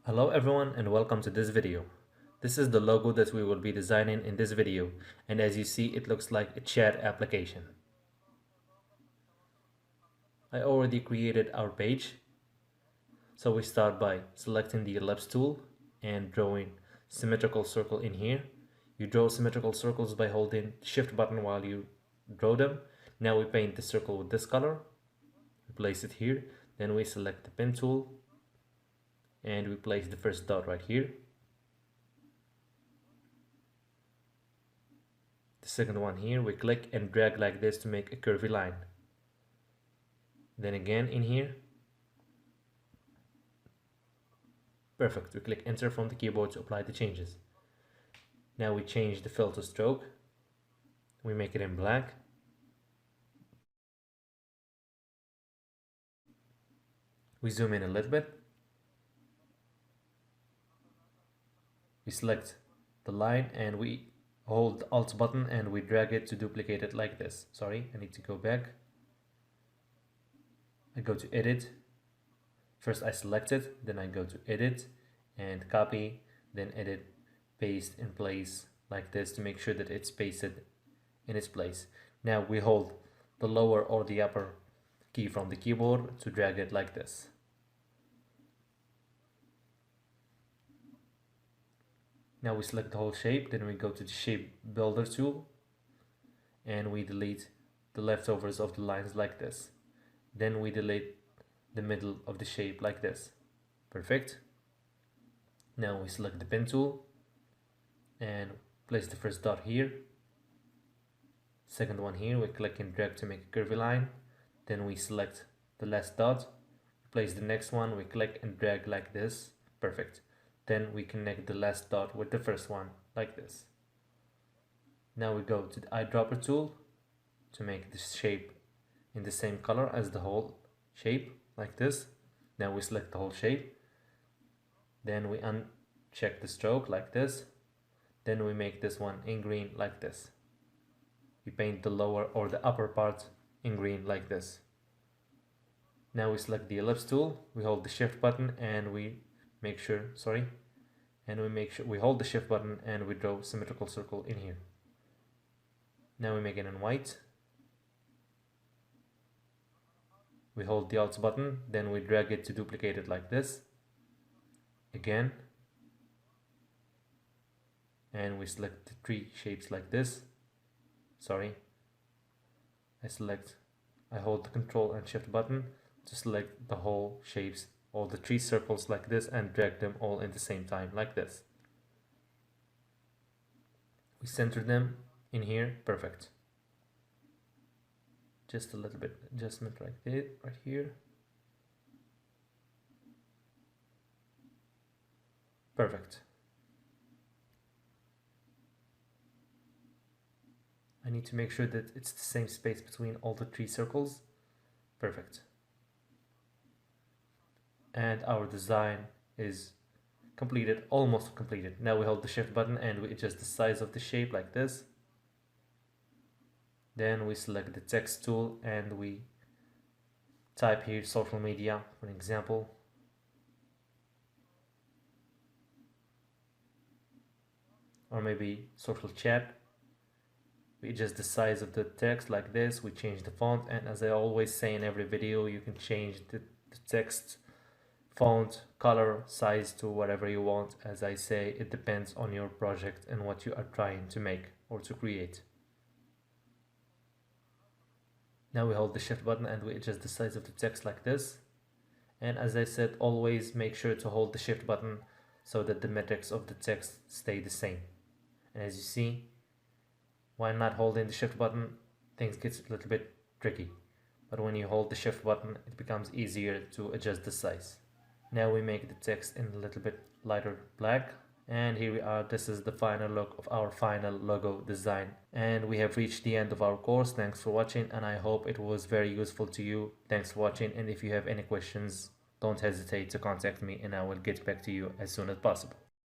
Hello everyone and welcome to this video. This is the logo that we will be designing in this video, and as you see it looks like a chat application. I already created our page, so we start by selecting the ellipse tool and drawing symmetrical circle in here. You draw symmetrical circles by holding the shift button while you draw them. Now we paint the circle with this color, we place it here, then we select the pen tool and we place the first dot right here. The second one here, we click and drag like this to make a curvy line. Then again in here. Perfect, we click enter from the keyboard to apply the changes. Now we change the fill to stroke. We make it in black. We zoom in a little bit. We select the line and we hold the Alt button and we drag it to duplicate it like this. Sorry, I need to go back. I go to edit. First I select it, then I go to edit and copy, then edit, paste in place like this to make sure that it's pasted in its place. Now we hold the lower or the upper key from the keyboard to drag it like this. Now we select the whole shape, then we go to the shape builder tool and we delete the leftovers of the lines like this. Then we delete the middle of the shape like this. Perfect. Now we select the pen tool and place the first dot here. Second one here, we click and drag to make a curvy line. Then we select the last dot, place the next one, we click and drag like this. Perfect. Then we connect the last dot with the first one like this. Now we go to the eyedropper tool to make this shape in the same color as the whole shape like this. Now we select the whole shape. Then we uncheck the stroke like this. Then we make this one in green like this. We paint the lower or the upper part in green like this. Now we select the ellipse tool, we hold the shift button and we make sure, we hold the shift button and we draw symmetrical circle in here. Now we make it in white. We hold the Alt button, then we drag it to duplicate it like this. Again. And we select the three shapes like this. Sorry. I hold the Control and Shift button to select the whole shapes, all the three circles like this, and drag them all in the same time like this. We center them in here. Perfect. Just a little bit adjustment like this right here. Perfect. I need to make sure that it's the same space between all the three circles. Perfect. And our design is completed, almost completed. Now we hold the shift button and we adjust the size of the shape like this. Then we select the text tool and we type here social media for an example. Or maybe social chat. We adjust the size of the text like this, we change the font, and as I always say in every video, you can change the text font, color, size to whatever you want. As I say, it depends on your project and what you are trying to make or to create. Now we hold the shift button and we adjust the size of the text like this. And as I said, always make sure to hold the shift button so that the metrics of the text stay the same. And as you see, while not holding the shift button, things get a little bit tricky. But when you hold the shift button, it becomes easier to adjust the size. Now we make the text in a little bit lighter black. And here we are. This is the final look of our final logo design. And we have reached the end of our course. Thanks for watching, and I hope it was very useful to you. Thanks for watching, and if you have any questions, don't hesitate to contact me and I will get back to you as soon as possible.